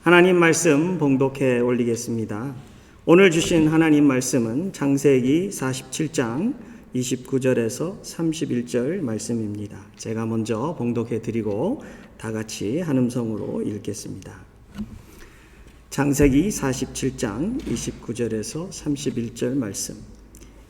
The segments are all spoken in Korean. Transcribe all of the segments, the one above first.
하나님 말씀 봉독해 올리겠습니다. 오늘 주신 하나님 말씀은 창세기 47장 29절에서 31절 말씀입니다. 제가 먼저 봉독해 드리고 다 같이 한음성으로 읽겠습니다. 창세기 47장 29절에서 31절 말씀.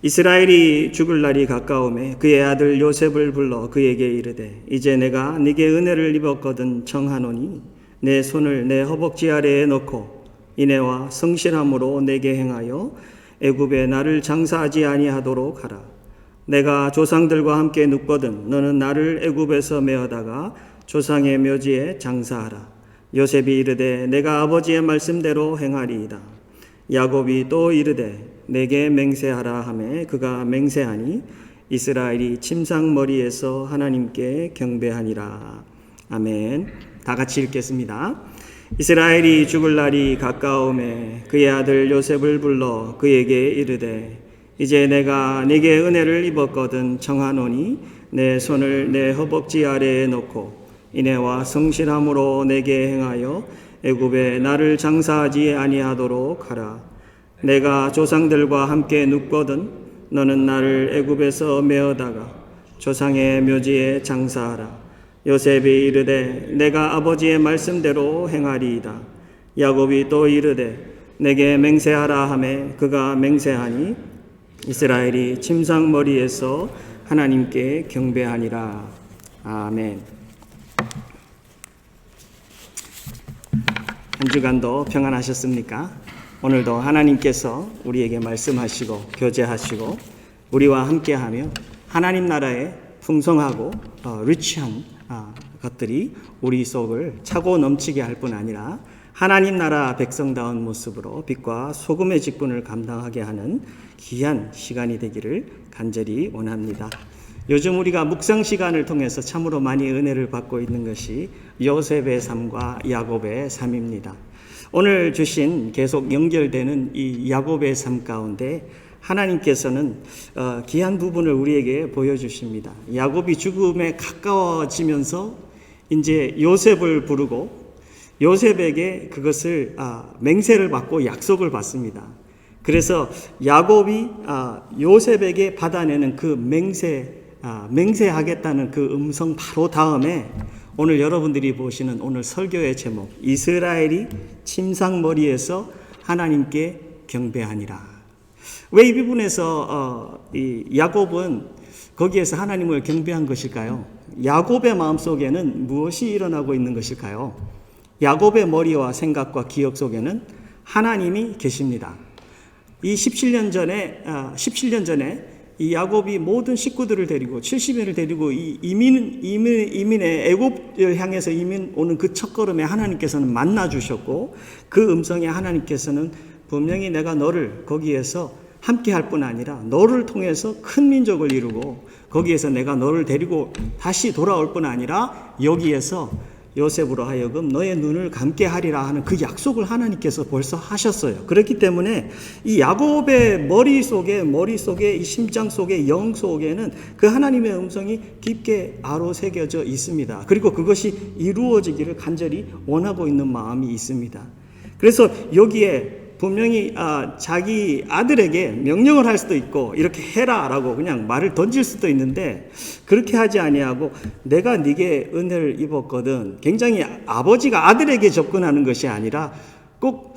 이스라엘이 죽을 날이 가까우매 그의 아들 요셉을 불러 그에게 이르되 이제 내가 네게 은혜를 입었거든 청하노니 내 손을 내 허벅지 아래에 넣고 인애와 성실함으로 내게 행하여 애굽에 나를 장사하지 아니하도록 하라. 내가 조상들과 함께 눕거든 너는 나를 애굽에서 메어다가 조상의 묘지에 장사하라. 요셉이 이르되 내가 아버지의 말씀대로 행하리이다. 야곱이 또 이르되 내게 맹세하라 하매 그가 맹세하니 이스라엘이 침상머리에서 하나님께 경배하니라. 아멘. 다 같이 읽겠습니다. 이스라엘이 죽을 날이 가까우매 그의 아들 요셉을 불러 그에게 이르되 이제 내가 네게 은혜를 입었거든 청하노니 내 손을 내 허벅지 아래에 놓고 인애와 성실함으로 내게 행하여 애굽에 나를 장사하지 아니하도록 하라. 내가 조상들과 함께 눕거든 너는 나를 애굽에서 메어다가 조상의 묘지에 장사하라. 요셉이 이르되 내가 아버지의 말씀대로 행하리이다. 야곱이 또 이르되 내게 맹세하라 하매 그가 맹세하니 이스라엘이 침상머리에서 하나님께 경배하니라. 아멘. 한 주간도 평안하셨습니까? 오늘도 하나님께서 우리에게 말씀하시고 교제하시고 우리와 함께하며 하나님 나라의 풍성하고 리치한 것들이 우리 속을 차고 넘치게 할 뿐 아니라 하나님 나라 백성다운 모습으로 빛과 소금의 직분을 감당하게 하는 귀한 시간이 되기를 간절히 원합니다. 요즘 우리가 묵상 시간을 통해서 참으로 많이 은혜를 받고 있는 것이 요셉의 삶과 야곱의 삶입니다. 오늘 주신 계속 연결되는 이 야곱의 삶 가운데 하나님께서는 귀한 부분을 우리에게 보여주십니다. 야곱이 죽음에 가까워지면서 이제 요셉을 부르고 요셉에게 그것을 맹세를 받고 약속을 받습니다. 그래서 야곱이 요셉에게 받아내는 그 맹세하겠다는 그 음성 바로 다음에 오늘 여러분들이 보시는 오늘 설교의 제목 이스라엘이 침상머리에서 하나님께 경배하니라. 왜 이 부분에서 이 야곱은 거기에서 하나님을 경배한 것일까요? 야곱의 마음속에는 무엇이 일어나고 있는 것일까요? 야곱의 머리와 생각과 기억 속에는 하나님이 계십니다. 이 17년 전에 이 야곱이 모든 식구들을 데리고 70인을 데리고 이 이민의 애굽을 향해서 이민 오는 그 첫걸음에 하나님께서는 만나 주셨고 그 음성에 하나님께서는 분명히 내가 너를 거기에서 함께 할 뿐 아니라 너를 통해서 큰 민족을 이루고 거기에서 내가 너를 데리고 다시 돌아올 뿐 아니라 여기에서 요셉으로 하여금 너의 눈을 감게 하리라 하는 그 약속을 하나님께서 벌써 하셨어요. 그렇기 때문에 이 야곱의 머릿속에 이 심장 속에 영 속에는 그 하나님의 음성이 깊게 아로새겨져 있습니다. 그리고 그것이 이루어지기를 간절히 원하고 있는 마음이 있습니다. 그래서 여기에 분명히 자기 아들에게 명령을 할 수도 있고 이렇게 해라라고 그냥 말을 던질 수도 있는데 그렇게 하지 아니하고 내가 네게 은혜를 입었거든. 굉장히 아버지가 아들에게 접근하는 것이 아니라 꼭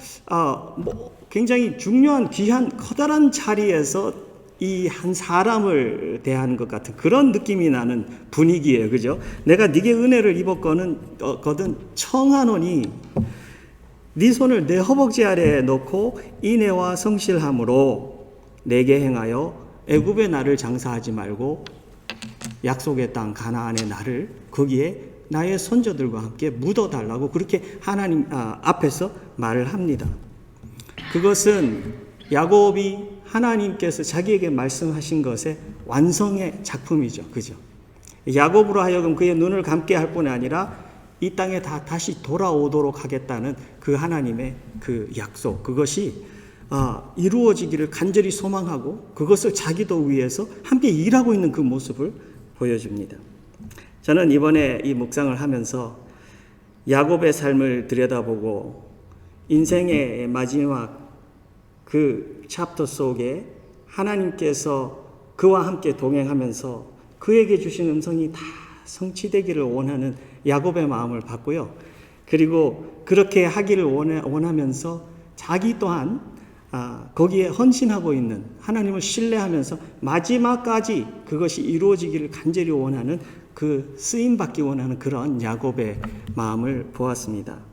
굉장히 중요한 귀한 커다란 자리에서 이 한 사람을 대하는 것 같은 그런 느낌이 나는 분위기예요. 그죠? 내가 네게 은혜를 입었거든 청하노니 네 손을 내 허벅지 아래에 놓고 인애와 성실함으로 내게 행하여 애굽의 나를 장사하지 말고 약속의 땅 가나안의 나를 거기에 나의 손자들과 함께 묻어달라고 그렇게 하나님 앞에서 말을 합니다. 그것은 야곱이 하나님께서 자기에게 말씀하신 것의 완성의 작품이죠. 그죠? 야곱으로 하여금 그의 눈을 감게 할 뿐 아니라 이 땅에 다시 돌아오도록 하겠다는 그 하나님의 그 약속, 그것이 이루어지기를 간절히 소망하고 그것을 자기도 위해서 함께 일하고 있는 그 모습을 보여줍니다. 저는 이번에 이 묵상을 하면서 야곱의 삶을 들여다보고 인생의 마지막 그 챕터 속에 하나님께서 그와 함께 동행하면서 그에게 주신 음성이 다 성취되기를 원하는 야곱의 마음을 봤고요. 그리고 그렇게 하기를 원하면서 자기 또한 거기에 헌신하고 있는 하나님을 신뢰하면서 마지막까지 그것이 이루어지기를 간절히 원하는 그 쓰임받기 원하는 그런 야곱의 마음을 보았습니다.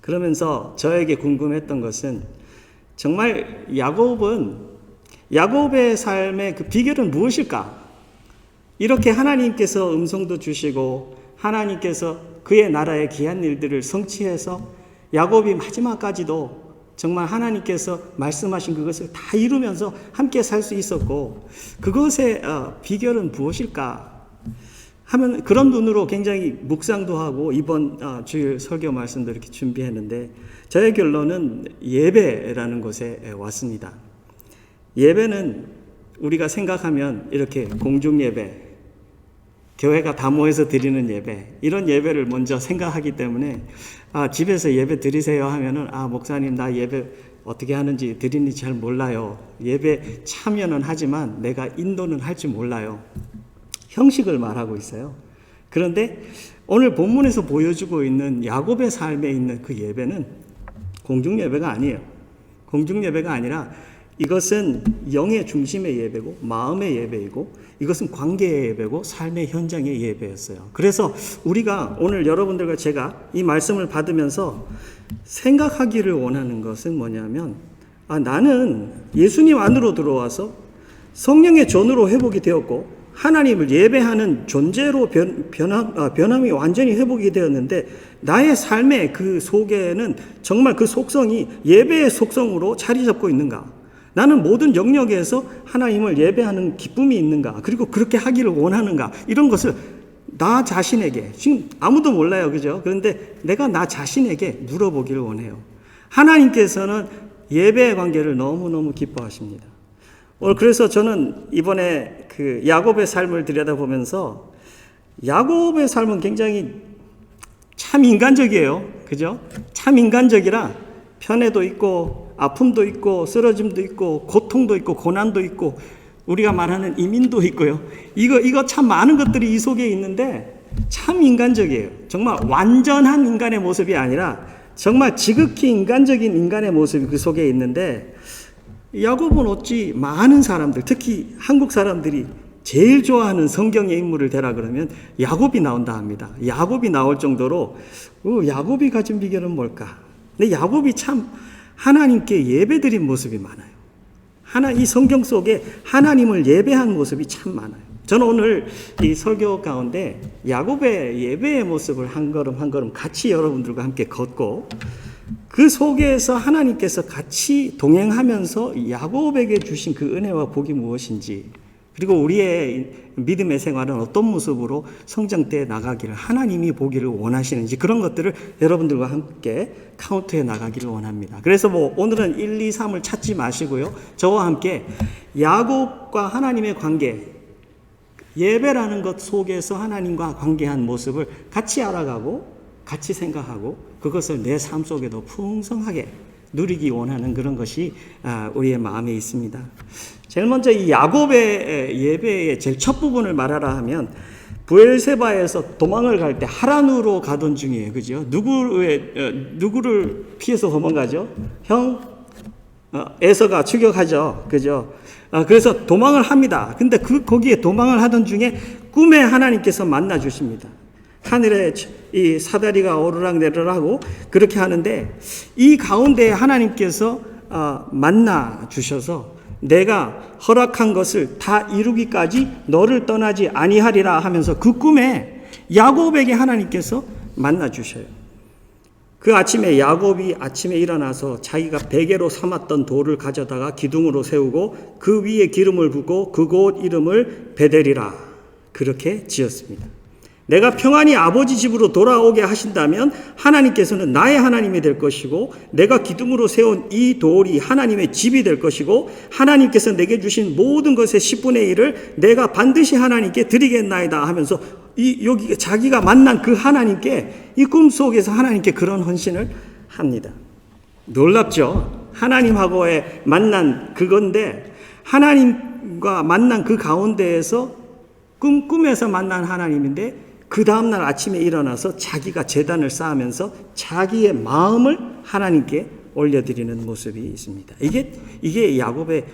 그러면서 저에게 궁금했던 것은 정말 야곱의 삶의 그 비결은 무엇일까? 이렇게 하나님께서 음성도 주시고 하나님께서 그의 나라의 귀한 일들을 성취해서 야곱이 마지막까지도 정말 하나님께서 말씀하신 그것을 다 이루면서 함께 살 수 있었고 그것의 비결은 무엇일까 하면 그런 눈으로 굉장히 묵상도 하고 이번 주일 설교 말씀도 이렇게 준비했는데 저의 결론은 예배라는 곳에 왔습니다. 예배는 우리가 생각하면 이렇게 공중예배, 교회가 다 모여서 드리는 예배, 이런 예배를 먼저 생각하기 때문에 집에서 예배 드리세요 하면은 목사님 나 예배 어떻게 하는지 드리는지 잘 몰라요. 예배 참여는 하지만 내가 인도는 할 줄 몰라요. 형식을 말하고 있어요. 그런데 오늘 본문에서 보여주고 있는 야곱의 삶에 있는 그 예배는 공중예배가 아니에요. 공중예배가 아니라 이것은 영의 중심의 예배고 마음의 예배이고 이것은 관계의 예배고 삶의 현장의 예배였어요. 그래서 우리가 오늘 여러분들과 제가 이 말씀을 받으면서 생각하기를 원하는 것은 뭐냐면 나는 예수님 안으로 들어와서 성령의 전으로 회복이 되었고 하나님을 예배하는 존재로 변함이 완전히 회복이 되었는데 나의 삶의 그 속에는 정말 그 속성이 예배의 속성으로 자리 잡고 있는가? 나는 모든 영역에서 하나님을 예배하는 기쁨이 있는가? 그리고 그렇게 하기를 원하는가? 이런 것을 나 자신에게 지금 아무도 몰라요. 그죠? 그런데 내가 나 자신에게 물어보기를 원해요. 하나님께서는 예배의 관계를 너무너무 기뻐하십니다. 오늘 그래서 저는 이번에 그 야곱의 삶을 들여다보면서 야곱의 삶은 굉장히 참 인간적이에요. 그죠? 참 인간적이라 편애도 있고 아픔도 있고 쓰러짐도 있고 고통도 있고 고난도 있고 우리가 말하는 이민도 있고요. 이거 참 많은 것들이 이 속에 있는데 참 인간적이에요. 정말 완전한 인간의 모습이 아니라 정말 지극히 인간적인 인간의 모습이 그 속에 있는데 야곱은 어찌 많은 사람들, 특히 한국 사람들이 제일 좋아하는 성경의 인물을 대라 그러면 야곱이 나온다 합니다. 야곱이 나올 정도로 야곱이 가진 비결은 뭘까? 근데 야곱이 참 하나님께 예배드린 모습이 많아요. 이 성경 속에 하나님을 예배한 모습이 참 많아요. 저는 오늘 이 설교 가운데 야곱의 예배의 모습을 한 걸음 한 걸음 같이 여러분들과 함께 걷고 그 속에서 하나님께서 같이 동행하면서 야곱에게 주신 그 은혜와 복이 무엇인지 그리고 우리의 믿음의 생활은 어떤 모습으로 성장대에 나가기를 하나님이 보기를 원하시는지 그런 것들을 여러분들과 함께 카운트해 나가기를 원합니다. 그래서 오늘은 1, 2, 3을 찾지 마시고요. 저와 함께 야곱과 하나님의 관계, 예배라는 것 속에서 하나님과 관계한 모습을 같이 알아가고 같이 생각하고 그것을 내 삶 속에도 풍성하게 누리기 원하는 그런 것이 우리의 마음에 있습니다. 제일 먼저 이 야곱의 예배의 제일 첫 부분을 말하라 하면 브엘세바에서 도망을 갈 때 하란으로 가던 중이에요. 그죠? 누구를 피해서 도망가죠? 에서가 추격하죠. 그죠? 그래서 도망을 합니다. 근데 거기에 도망을 하던 중에 꿈에 하나님께서 만나 주십니다. 하늘에 이 사다리가 오르락내리락하고 그렇게 하는데 이 가운데 하나님께서 만나 주셔서 내가 허락한 것을 다 이루기까지 너를 떠나지 아니하리라 하면서 그 꿈에 야곱에게 하나님께서 만나 주셔요. 그 아침에 야곱이 아침에 일어나서 자기가 베개로 삼았던 돌을 가져다가 기둥으로 세우고 그 위에 기름을 붓고 그곳 이름을 베델이라 그렇게 지었습니다. 내가 평안히 아버지 집으로 돌아오게 하신다면 하나님께서는 나의 하나님이 될 것이고 내가 기둥으로 세운 이 돌이 하나님의 집이 될 것이고 하나님께서 내게 주신 모든 것의 10분의 1을 내가 반드시 하나님께 드리겠나이다 하면서 여기 자기가 만난 그 하나님께 이 꿈속에서 하나님께 그런 헌신을 합니다. 놀랍죠? 하나님하고의 만난 그건데 하나님과 만난 그 가운데에서 꿈에서 만난 하나님인데 그 다음날 아침에 일어나서 자기가 제단을 쌓으면서 자기의 마음을 하나님께 올려드리는 모습이 있습니다. 이게 야곱의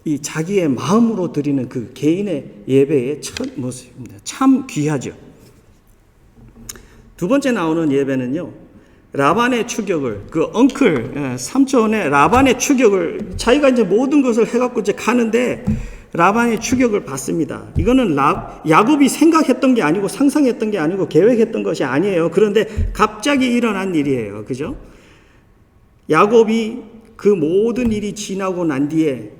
이 자기의 마음으로 드리는 그 개인의 예배의 첫 모습입니다. 참 귀하죠. 두 번째 나오는 예배는요, 라반의 추격을, 그 삼촌의 라반의 추격을, 자기가 이제 모든 것을 해갖고 이제 가는데 라반의 추격을 받습니다. 이거는 야곱이 생각했던 게 아니고 상상했던 게 아니고 계획했던 것이 아니에요. 그런데 갑자기 일어난 일이에요. 그죠? 야곱이 그 모든 일이 지나고 난 뒤에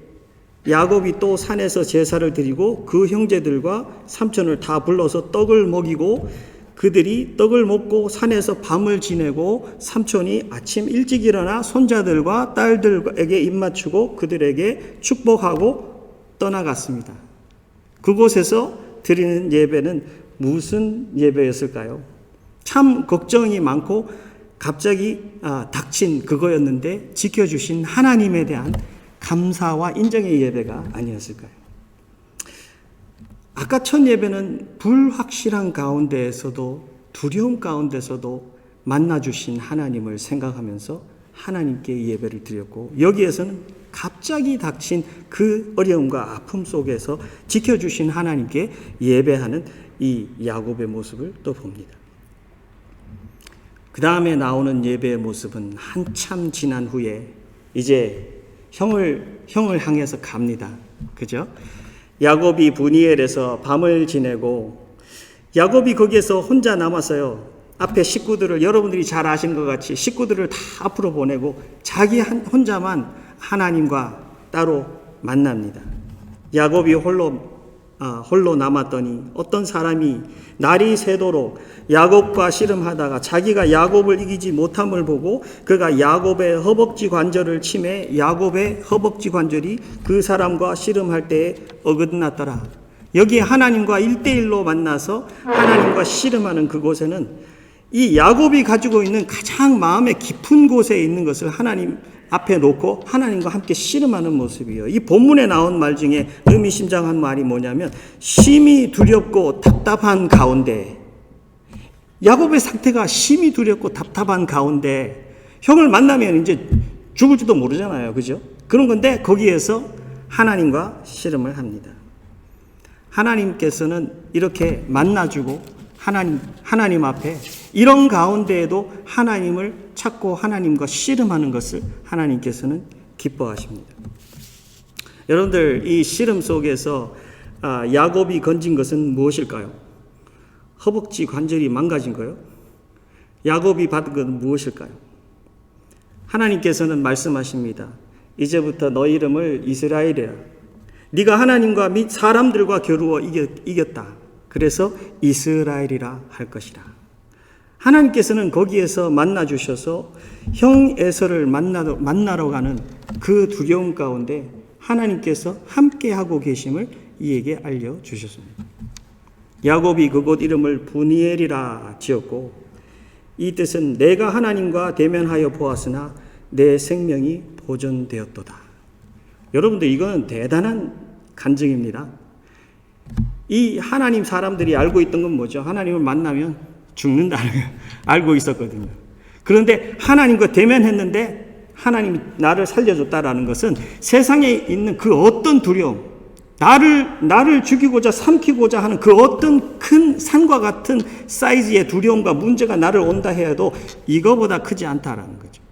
야곱이 또 산에서 제사를 드리고 그 형제들과 삼촌을 다 불러서 떡을 먹이고 그들이 떡을 먹고 산에서 밤을 지내고 삼촌이 아침 일찍 일어나 손자들과 딸들에게 입맞추고 그들에게 축복하고 떠나갔습니다. 그곳에서 드리는 예배는 무슨 예배였을까요? 참 걱정이 많고 갑자기 닥친 그거였는데 지켜주신 하나님에 대한 감사와 인정의 예배가 아니었을까요? 아까 첫 예배는 불확실한 가운데에서도 두려움 가운데서도 만나주신 하나님을 생각하면서 하나님께 예배를 드렸고, 여기에서는 갑자기 닥친 그 어려움과 아픔 속에서 지켜주신 하나님께 예배하는 이 야곱의 모습을 또 봅니다. 그 다음에 나오는 예배의 모습은 한참 지난 후에 이제 형을 향해서 갑니다. 그죠? 야곱이 브니엘에서 밤을 지내고 야곱이 거기에서 혼자 남았어요. 앞에 식구들을, 여러분들이 잘 아시는 것 같이 식구들을 다 앞으로 보내고 자기 혼자만 하나님과 따로 만납니다. 야곱이 홀로 남았더니 어떤 사람이 날이 새도록 야곱과 씨름하다가 자기가 야곱을 이기지 못함을 보고 그가 야곱의 허벅지 관절을 치매 야곱의 허벅지 관절이 그 사람과 씨름할 때에 어긋났더라. 여기 하나님과 1대1로 만나서 하나님과 씨름하는 그곳에는 이 야곱이 가지고 있는 가장 마음의 깊은 곳에 있는 것을 하나님 앞에 놓고 하나님과 함께 씨름하는 모습이에요. 이 본문에 나온 말 중에 의미심장한 말이 뭐냐면 심히 두렵고 답답한 가운데, 야곱의 상태가 심히 두렵고 답답한 가운데 형을 만나면 이제 죽을지도 모르잖아요. 그죠? 그런 건데 거기에서 하나님과 씨름을 합니다. 하나님께서는 이렇게 만나주고 하나님 앞에 이런 가운데에도 하나님을 찾고 하나님과 씨름하는 것을 하나님께서는 기뻐하십니다. 여러분들, 이 씨름 속에서 야곱이 건진 것은 무엇일까요? 허벅지 관절이 망가진 거요? 야곱이 받은 것은 무엇일까요? 하나님께서는 말씀하십니다. 이제부터 너 이름을 이스라엘이라. 네가 하나님과 및 사람들과 겨루어 이겼다. 그래서 이스라엘이라 할 것이라. 하나님께서는 거기에서 만나주셔서 형 에서를 만나러 가는 그 두려움 가운데 하나님께서 함께하고 계심을 이에게 알려주셨습니다. 야곱이 그곳 이름을 브니엘이라 지었고, 이 뜻은 내가 하나님과 대면하여 보았으나 내 생명이 보존되었도다. 여러분들, 이건 대단한 간증입니다. 이 하나님 사람들이 알고 있던 건 뭐죠? 하나님을 만나면 죽는다는 걸 알고 있었거든요. 그런데 하나님과 대면했는데 하나님이 나를 살려줬다라는 것은 세상에 있는 그 어떤 두려움, 나를 죽이고자 삼키고자 하는 그 어떤 큰 산과 같은 사이즈의 두려움과 문제가 나를 온다 해도 이거보다 크지 않다라는 거죠.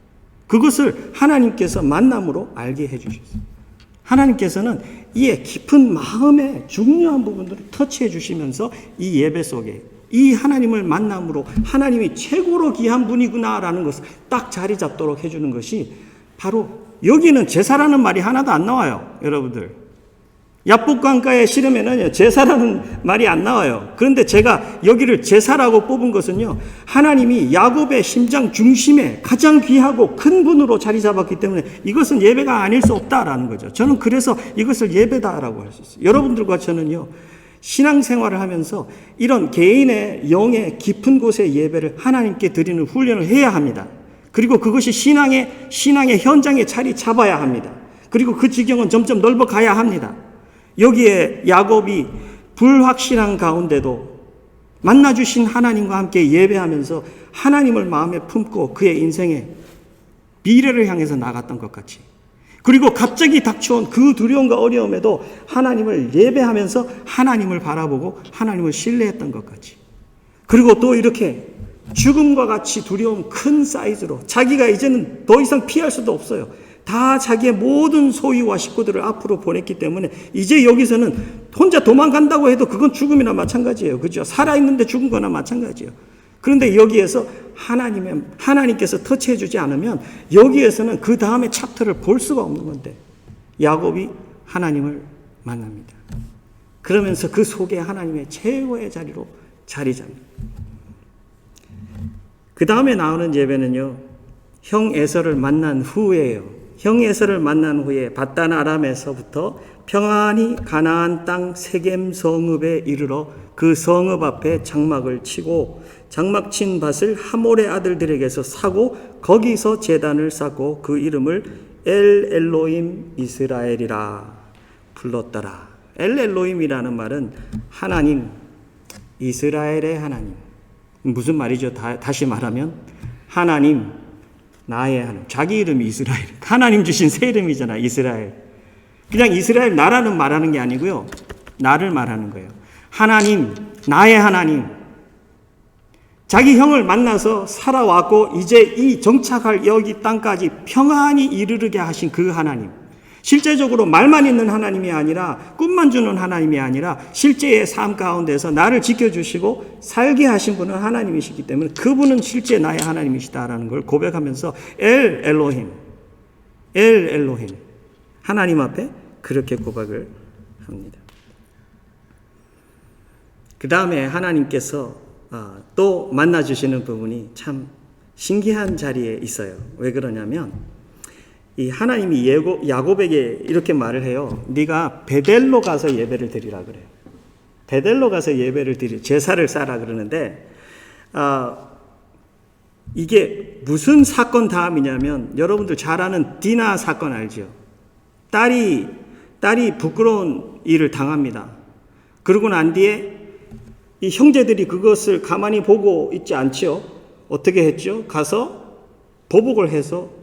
그것을 하나님께서 만남으로 알게 해주셨어요. 하나님께서는 이에 깊은 마음의 중요한 부분들을 터치해 주시면서 이 예배 속에 이 하나님을 만남으로 하나님이 최고로 귀한 분이구나라는 것을 딱 자리 잡도록 해주는 것이 바로, 여기는 제사라는 말이 하나도 안 나와요. 여러분들, 야복강가의 씨름에는 제사라는 말이 안 나와요. 그런데 제가 여기를 제사라고 뽑은 것은요, 하나님이 야곱의 심장 중심에 가장 귀하고 큰 분으로 자리 잡았기 때문에 이것은 예배가 아닐 수 없다라는 거죠. 저는 그래서 이것을 예배다라고 할 수 있어요. 여러분들과 저는요, 신앙생활을 하면서 이런 개인의 영의 깊은 곳의 예배를 하나님께 드리는 훈련을 해야 합니다. 그리고 그것이 신앙의 현장에 자리 잡아야 합니다. 그리고 그 지경은 점점 넓어 가야 합니다. 여기에 야곱이 불확실한 가운데도 만나주신 하나님과 함께 예배하면서 하나님을 마음에 품고 그의 인생에 미래를 향해서 나갔던 것 같이, 그리고 갑자기 닥쳐온 그 두려움과 어려움에도 하나님을 예배하면서 하나님을 바라보고 하나님을 신뢰했던 것 같이, 그리고 또 이렇게 죽음과 같이 두려운 큰 사이즈로 자기가 이제는 더 이상 피할 수도 없어요. 다 자기의 모든 소유와 식구들을 앞으로 보냈기 때문에 이제 여기서는 혼자 도망간다고 해도 그건 죽음이나 마찬가지예요. 그죠? 살아있는데 죽은 거나 마찬가지예요. 그런데 여기에서 하나님께서 터치해 주지 않으면 여기에서는 그 다음에 챕터를 볼 수가 없는 건데, 야곱이 하나님을 만납니다. 그러면서 그 속에 하나님의 최고의 자리로 자리 잡니다. 그 다음에 나오는 예배는요, 형 에서를 만난 후에요. 형 에서를 만난 후에 밧단 아람에서부터 평안히 가나안 땅 세겜 성읍에 이르러 그 성읍 앞에 장막을 치고 장막 친 밭을 하몰의 아들들에게서 사고 거기서 제단을 쌓고 그 이름을 엘 엘로임 이스라엘이라 불렀더라. 엘 엘로임이라는 말은 하나님, 이스라엘의 하나님. 무슨 말이죠? 다시 말하면 하나님, 나의 하나님. 자기 이름이 이스라엘. 하나님 주신 새 이름이잖아, 이스라엘. 그냥 이스라엘 나라는 말하는 게 아니고요, 나를 말하는 거예요. 하나님, 나의 하나님. 자기 형을 만나서 살아왔고 이제 이 정착할 여기 땅까지 평안히 이르게 하신 그 하나님. 실제적으로 말만 있는 하나님이 아니라, 꿈만 주는 하나님이 아니라 실제의 삶 가운데서 나를 지켜주시고 살게 하신 분은 하나님이시기 때문에 그분은 실제 나의 하나님이시다라는 걸 고백하면서 엘 엘로힘, 엘 엘로힘, 하나님 앞에 그렇게 고백을 합니다. 그 다음에 하나님께서 또 만나주시는 부분이 참 신기한 자리에 있어요. 왜 그러냐면 이 하나님이 야곱에게 이렇게 말을 해요. 네가 베델로 가서 예배를 드리라 그래요. 베델로 가서 예배를 제사를 쌓으라 그러는데, 이게 무슨 사건 다음이냐면, 여러분들 잘 아는 디나 사건 알죠? 딸이 부끄러운 일을 당합니다. 그러고 난 뒤에 이 형제들이 그것을 가만히 보고 있지 않죠. 어떻게 했죠? 가서 보복을 해서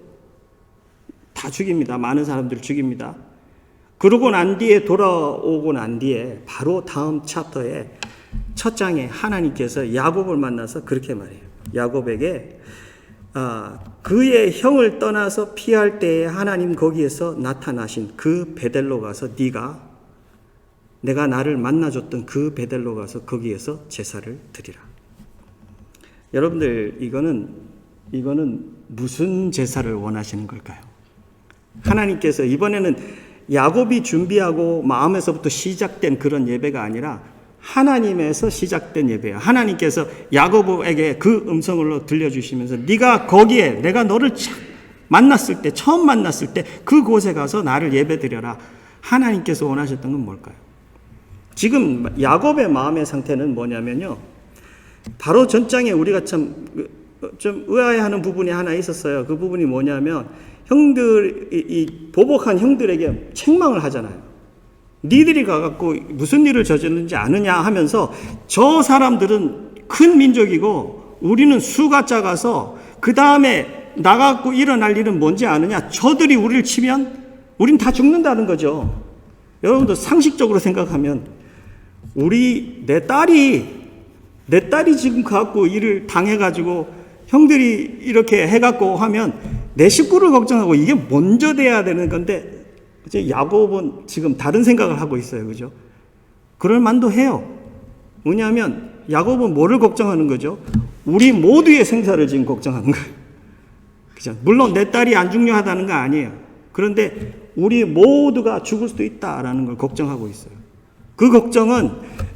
다 죽입니다. 많은 사람들을 죽입니다. 그러고 난 뒤에, 돌아오고 난 뒤에 바로 다음 챕터에 첫 장에 하나님께서 야곱을 만나서 그렇게 말해요. 야곱에게 그의 형을 떠나서 피할 때에 하나님 거기에서 나타나신 그 베델로 가서 내가 나를 만나줬던 그 베델로 가서 거기에서 제사를 드리라. 여러분들, 이거는 무슨 제사를 원하시는 걸까요? 하나님께서 이번에는 야곱이 준비하고 마음에서부터 시작된 그런 예배가 아니라 하나님에서 시작된 예배예요. 하나님께서 야곱에게 그 음성을 들려주시면서 네가 거기에, 내가 너를 처음 만났을 때 그곳에 가서 나를 예배드려라. 하나님께서 원하셨던 건 뭘까요? 지금 야곱의 마음의 상태는 뭐냐면요, 바로 전장에 우리가 좀 의아해하는 부분이 하나 있었어요. 그 부분이 뭐냐면, 이 보복한 형들에게 책망을 하잖아요. 니들이 가갖고 무슨 일을 저질렀는지 아느냐 하면서, 저 사람들은 큰 민족이고 우리는 수가 작아서 그 다음에 나가갖고 일어날 일은 뭔지 아느냐, 저들이 우리를 치면 우린 다 죽는다는 거죠. 여러분도 상식적으로 생각하면, 내 딸이 지금 갖고 일을 당해가지고 형들이 이렇게 해갖고 하면 내 식구를 걱정하고 이게 먼저 돼야 되는 건데, 이제 야곱은 지금 다른 생각을 하고 있어요. 그죠? 그럴 만도 해요. 왜냐하면 야곱은 뭐를 걱정하는 거죠? 우리 모두의 생사를 지금 걱정하는 거예요. 그죠? 물론 내 딸이 안 중요하다는 거 아니에요. 그런데 우리 모두가 죽을 수도 있다라는 걸 걱정하고 있어요. 그 걱정은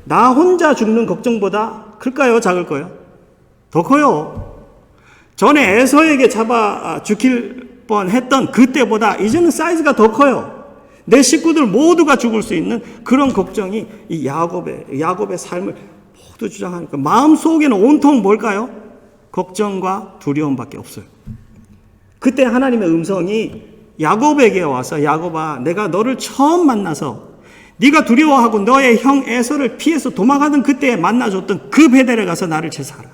나 혼자 죽는 걱정보다 클까요? 작을까요? 더 커요. 전에 에서에게 잡아 죽일 뻔했던 그때보다 이제는 사이즈가 더 커요. 내 식구들 모두가 죽을 수 있는 그런 걱정이 이 야곱의 삶을 모두 주장하니까 마음속에는 온통 뭘까요? 걱정과 두려움밖에 없어요. 그때 하나님의 음성이 야곱에게 와서 야곱아, 내가 너를 처음 만나서 네가 두려워하고 너의 형 에서를 피해서 도망가던 그때에 만나줬던 그 베델에 가서 나를 제사하라.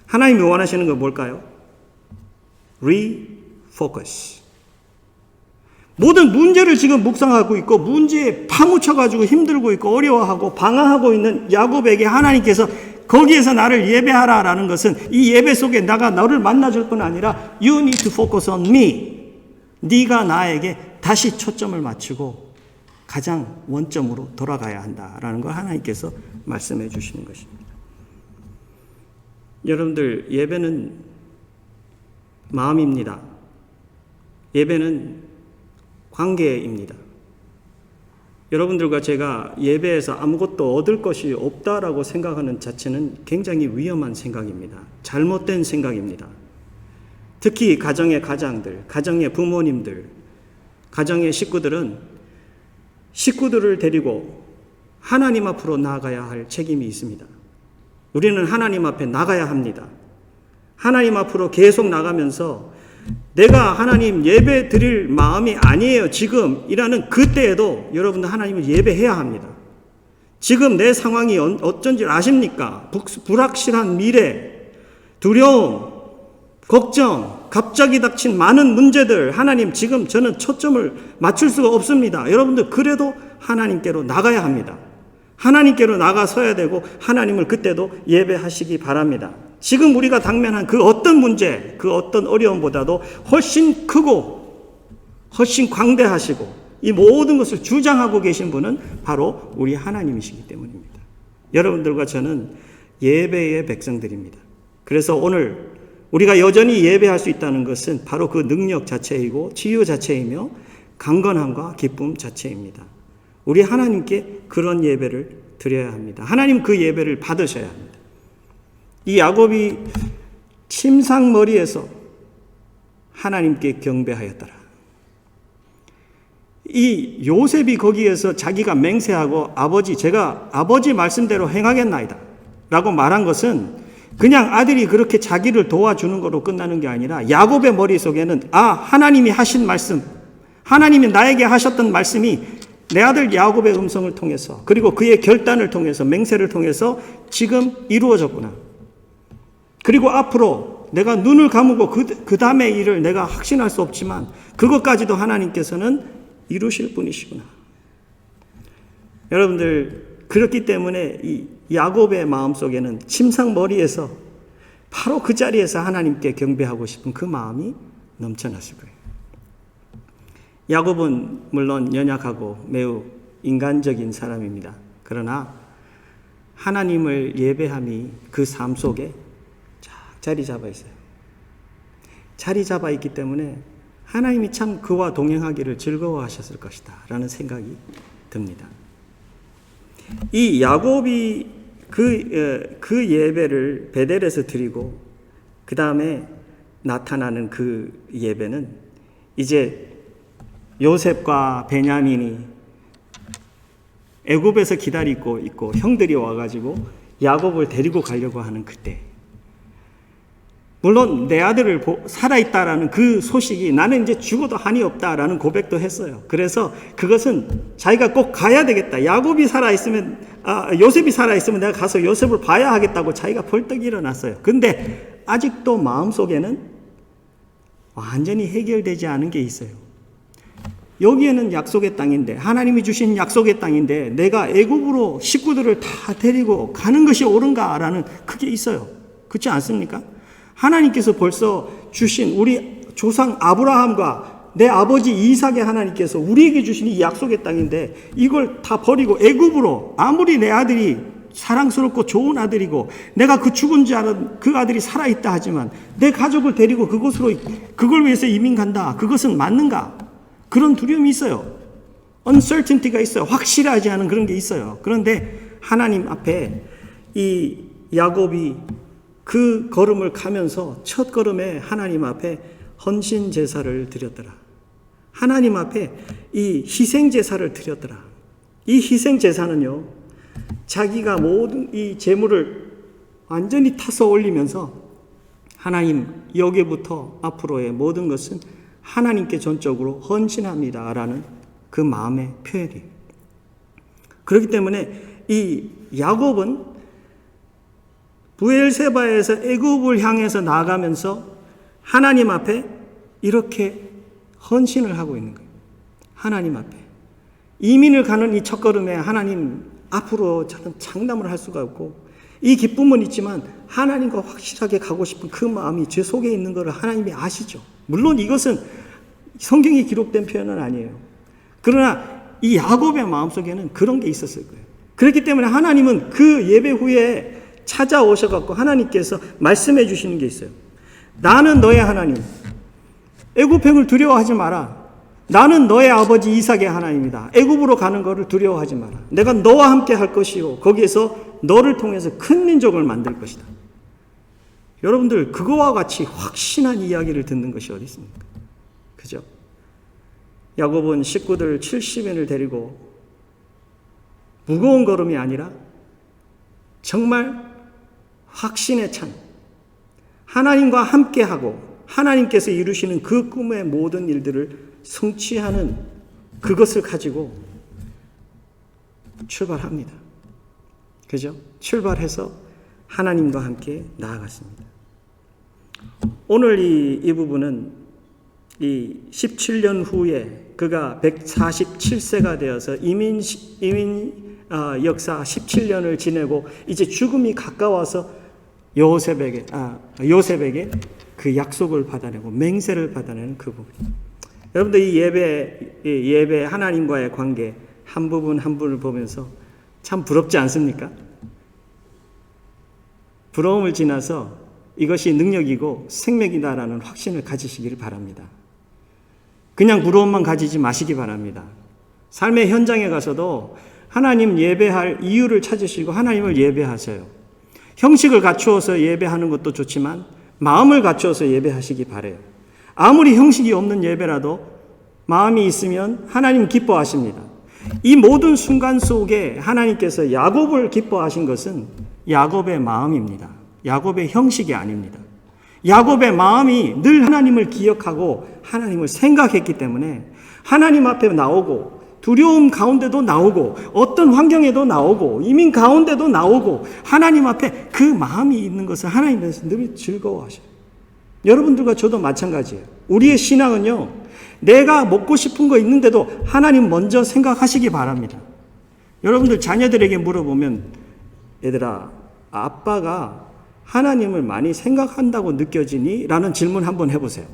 하나님이 원하시는 건 뭘까요? Refocus. 모든 문제를 지금 묵상하고 있고 문제에 파묻혀가지고 힘들고 있고 어려워하고 방황하고 있는 야곱에게 하나님께서 거기에서 나를 예배하라라는 것은 이 예배 속에 내가 너를 만나줄 뿐 아니라 You need to focus on me. 네가 나에게 다시 초점을 맞추고 가장 원점으로 돌아가야 한다라는 걸 하나님께서 말씀해 주시는 것입니다. 여러분들, 예배는 마음입니다. 예배는 관계입니다. 여러분들과 제가 예배에서 아무것도 얻을 것이 없다라고 생각하는 자체는 굉장히 위험한 생각입니다. 잘못된 생각입니다. 특히 가정의 가장들, 가정의 부모님들, 가정의 식구들은 식구들을 데리고 하나님 앞으로 나아가야 할 책임이 있습니다. 우리는 하나님 앞에 나가야 합니다. 하나님 앞으로 계속 나가면서 내가 하나님 예배 드릴 마음이 아니에요 지금이라는 그때에도 여러분들 하나님을 예배해야 합니다. 지금 내 상황이 어쩐지 아십니까? 불확실한 미래, 두려움, 걱정, 갑자기 닥친 많은 문제들, 하나님 지금 저는 초점을 맞출 수가 없습니다. 여러분들 그래도 하나님께로 나가야 합니다. 하나님께로 나가서야 되고 하나님을 그때도 예배하시기 바랍니다. 지금 우리가 당면한 그 어떤 문제, 그 어떤 어려움보다도 훨씬 크고 훨씬 광대하시고 이 모든 것을 주장하고 계신 분은 바로 우리 하나님이시기 때문입니다. 여러분들과 저는 예배의 백성들입니다. 그래서 오늘 우리가 여전히 예배할 수 있다는 것은 바로 그 능력 자체이고 치유 자체이며 강건함과 기쁨 자체입니다. 우리 하나님께 그런 예배를 드려야 합니다. 하나님 그 예배를 받으셔야 합니다. 이 야곱이 침상머리에서 하나님께 경배하였더라. 이 요셉이 거기에서 자기가 맹세하고 제가 아버지 말씀대로 행하겠나이다 라고 말한 것은 그냥 아들이 그렇게 자기를 도와주는 거로 끝나는 게 아니라 야곱의 머릿속에는 하나님이 하신 말씀, 하나님이 나에게 하셨던 말씀이 내 아들 야곱의 음성을 통해서 그리고 그의 결단을 통해서 맹세를 통해서 지금 이루어졌구나. 그리고 앞으로 내가 눈을 감고 그 다음의 일을 내가 확신할 수 없지만 그것까지도 하나님께서는 이루실 분이시구나. 여러분들, 그렇기 때문에 이 야곱의 마음속에는 침상머리에서 바로 그 자리에서 하나님께 경배하고 싶은 그 마음이 넘쳐났을 거예요. 야곱은 물론 연약하고 매우 인간적인 사람입니다. 그러나 하나님을 예배함이 그 삶 속에 자리 잡아 있어요. 자리 잡아 있기 때문에 하나님이 참 그와 동행하기를 즐거워하셨을 것이다 라는 생각이 듭니다. 이 야곱이 그 예배를 베델에서 드리고 그 다음에 나타나는 그 예배는 이제 요셉과 베냐민이 애굽에서 기다리고 있고 형들이 와가지고 야곱을 데리고 가려고 하는 그때, 물론 내 아들을 살아있다라는 그 소식이 나는 이제 죽어도 한이 없다라는 고백도 했어요. 그래서 그것은 자기가 꼭 가야 되겠다. 야곱이 살아있으면, 요셉이 살아있으면 내가 가서 요셉을 봐야 하겠다고 자기가 벌떡 일어났어요. 근데 아직도 마음속에는 완전히 해결되지 않은 게 있어요. 여기에는 약속의 땅인데, 하나님이 주신 약속의 땅인데 내가 애굽으로 식구들을 다 데리고 가는 것이 옳은가라는 그게 있어요. 그렇지 않습니까? 하나님께서 벌써 주신 우리 조상 아브라함과 내 아버지 이삭의 하나님께서 우리에게 주신 이 약속의 땅인데 이걸 다 버리고 애굽으로, 아무리 내 아들이 사랑스럽고 좋은 아들이고 내가 그 죽은 줄 아는 그 아들이 살아있다 하지만 내 가족을 데리고 그곳으로, 그걸 위해서 이민 간다. 그것은 맞는가? 그런 두려움이 있어요. uncertainty가 있어요. 확실하지 않은 그런 게 있어요. 그런데 하나님 앞에 이 야곱이 그 걸음을 가면서 첫 걸음에 하나님 앞에 헌신 제사를 드렸더라. 하나님 앞에 이 희생 제사를 드렸더라. 이 희생 제사는요, 자기가 모든 이 제물을 완전히 타서 올리면서 하나님, 여기부터 앞으로의 모든 것은 하나님께 전적으로 헌신합니다라는 그 마음의 표현이에요. 그렇기 때문에 이 야곱은 브엘세바에서 애굽을 향해서 나아가면서 하나님 앞에 이렇게 헌신을 하고 있는 거예요. 하나님 앞에. 이민을 가는 이 첫걸음에 하나님 앞으로 저는 장담을 할 수가 없고, 이 기쁨은 있지만 하나님과 확실하게 가고 싶은 그 마음이 제 속에 있는 것을 하나님이 아시죠. 물론 이것은 성경에 기록된 표현은 아니에요. 그러나 이 야곱의 마음속에는 그런 게 있었을 거예요. 그렇기 때문에 하나님은 그 예배 후에 찾아오셔갖고 하나님께서 말씀해 주시는 게 있어요. 나는 너의 하나님, 애굽행을 두려워하지 마라. 나는 너의 아버지 이삭의 하나님이다. 애굽으로 가는 것을 두려워하지 마라. 내가 너와 함께 할 것이요, 거기에서 너를 통해서 큰 민족을 만들 것이다. 여러분들, 그거와 같이 확신한 이야기를 듣는 것이 어디 있습니까? 그죠? 야곱은 식구들 70인을 데리고 무거운 걸음이 아니라 정말 확신에 찬, 하나님과 함께하고 하나님께서 이루시는 그 꿈의 모든 일들을 성취하는 그것을 가지고 출발합니다. 그죠? 출발해서 하나님과 함께 나아갔습니다. 오늘 이 부분은 이 17년 후에 그가 147세가 되어서 이민 역사 17년을 지내고 이제 죽음이 가까워서 요셉에게 그 약속을 받아내고 맹세를 받아내는 그 부분. 여러분들, 이 예배 하나님과의 관계 한 부분 한 부분을 보면서 참 부럽지 않습니까? 부러움을 지나서 이것이 능력이고 생명이다라는 확신을 가지시기를 바랍니다. 그냥 부러움만 가지지 마시기 바랍니다. 삶의 현장에 가서도 하나님 예배할 이유를 찾으시고 하나님을 예배하세요. 형식을 갖추어서 예배하는 것도 좋지만 마음을 갖추어서 예배하시기 바라요. 아무리 형식이 없는 예배라도 마음이 있으면 하나님 기뻐하십니다. 이 모든 순간 속에 하나님께서 야곱을 기뻐하신 것은 야곱의 마음입니다. 야곱의 형식이 아닙니다. 야곱의 마음이 늘 하나님을 기억하고 하나님을 생각했기 때문에 하나님 앞에 나오고 두려움 가운데도 나오고 어떤 환경에도 나오고 이민 가운데도 나오고 하나님 앞에 그 마음이 있는 것을 하나님께서 늘 즐거워하셔요. 여러분들과 저도 마찬가지예요. 우리의 신앙은요, 내가 먹고 싶은 거 있는데도 하나님 먼저 생각하시기 바랍니다. 여러분들 자녀들에게 물어보면, 얘들아, 아빠가 하나님을 많이 생각한다고 느껴지니? 라는 질문 한번 해보세요.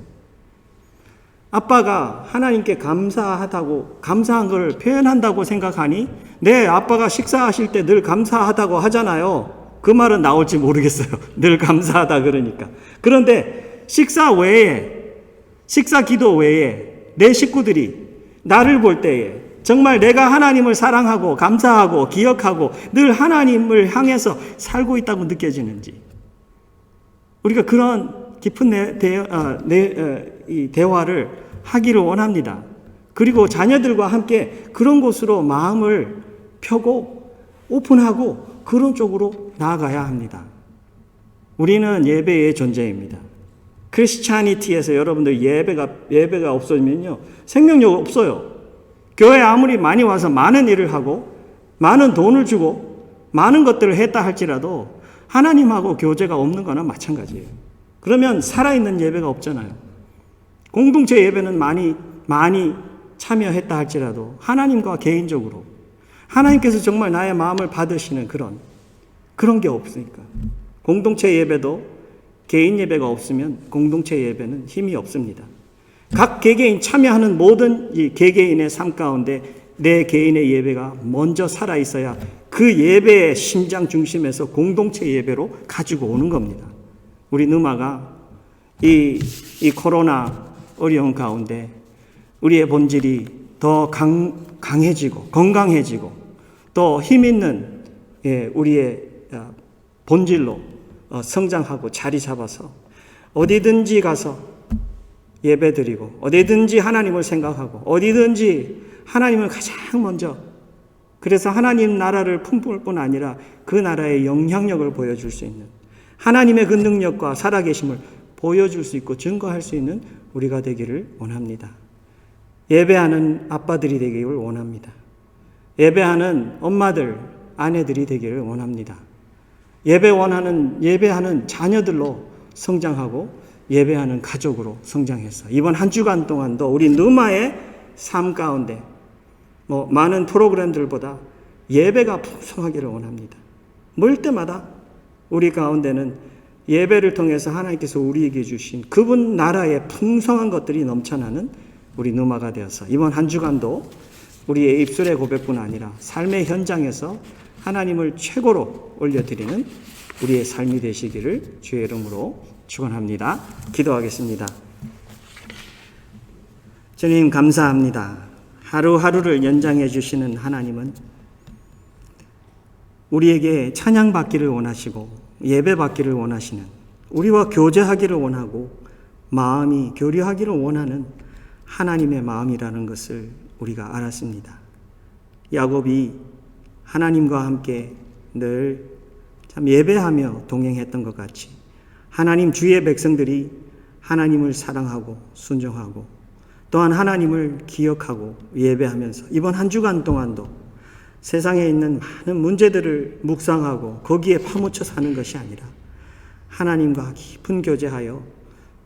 아빠가 하나님께 감사한 걸 표현한다고 생각하니? 네, 아빠가 식사하실 때 늘 감사하다고 하잖아요. 그 말은 나올지 모르겠어요. 늘 감사하다 그러니까. 그런데 식사 기도 외에 내 식구들이 나를 볼 때에 정말 내가 하나님을 사랑하고 감사하고 기억하고 늘 하나님을 향해서 살고 있다고 느껴지는지, 우리가 그런 깊은 대화를 하기를 원합니다. 그리고 자녀들과 함께 그런 곳으로 마음을 펴고 오픈하고 그런 쪽으로 나아가야 합니다. 우리는 예배의 존재입니다. 크리스찬이티에서 여러분들 예배가 없어지면요, 생명력 없어요. 교회 아무리 많이 와서 많은 일을 하고 많은 돈을 주고 많은 것들을 했다 할지라도 하나님하고 교제가 없는 거나 마찬가지예요. 그러면 살아있는 예배가 없잖아요. 공동체 예배는 많이 참여했다 할지라도 하나님과 개인적으로 하나님께서 정말 나의 마음을 받으시는 그런 게 없으니까. 공동체 예배도 개인 예배가 없으면 공동체 예배는 힘이 없습니다. 각 개개인 참여하는 모든 이 개개인의 삶 가운데 내 개인의 예배가 먼저 살아있어야 그 예배의 심장 중심에서 공동체 예배로 가지고 오는 겁니다. 우리 누마가 이 코로나 어려운 가운데 우리의 본질이 더 강해지고 건강해지고 또 힘있는 우리의 본질로 성장하고 자리 잡아서 어디든지 가서 예배드리고 어디든지 하나님을 생각하고 어디든지 하나님을 가장 먼저, 그래서 하나님 나라를 품을 뿐 아니라 그 나라의 영향력을 보여줄 수 있는 하나님의 그 능력과 살아계심을 보여줄 수 있고 증거할 수 있는 우리가 되기를 원합니다. 예배하는 아빠들이 되기를 원합니다. 예배하는 엄마들, 아내들이 되기를 원합니다. 예배하는 자녀들로 성장하고 예배하는 가족으로 성장해서 이번 한 주간 동안도 우리 누마의 삶 가운데 많은 프로그램들보다 예배가 풍성하기를 원합니다. 뭘 때마다 우리 가운데는 예배를 통해서 하나님께서 우리에게 주신 그분 나라의 풍성한 것들이 넘쳐나는 우리 누마가 되어서 이번 한 주간도 우리의 입술의 고백뿐 아니라 삶의 현장에서 하나님을 최고로 올려드리는 우리의 삶이 되시기를 주의 이름으로 축원합니다. 기도하겠습니다. 주님 감사합니다. 하루하루를 연장해 주시는 하나님은 우리에게 찬양받기를 원하시고 예배받기를 원하시는, 우리와 교제하기를 원하고 마음이 교류하기를 원하는 하나님의 마음이라는 것을 우리가 알았습니다. 야곱이 하나님과 함께 늘 참 예배하며 동행했던 것 같이 하나님 주의 백성들이 하나님을 사랑하고 순종하고 또한 하나님을 기억하고 예배하면서 이번 한 주간 동안도 세상에 있는 많은 문제들을 묵상하고 거기에 파묻혀 사는 것이 아니라 하나님과 깊은 교제하여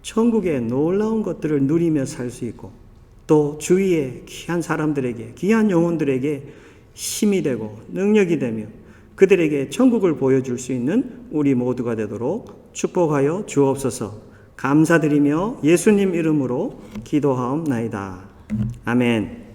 천국의 놀라운 것들을 누리며 살 수 있고 또 주위의 귀한 사람들에게, 귀한 영혼들에게 힘이 되고 능력이 되며 그들에게 천국을 보여줄 수 있는 우리 모두가 되도록 축복하여 주옵소서. 감사드리며 예수님 이름으로 기도하옵나이다. 아멘.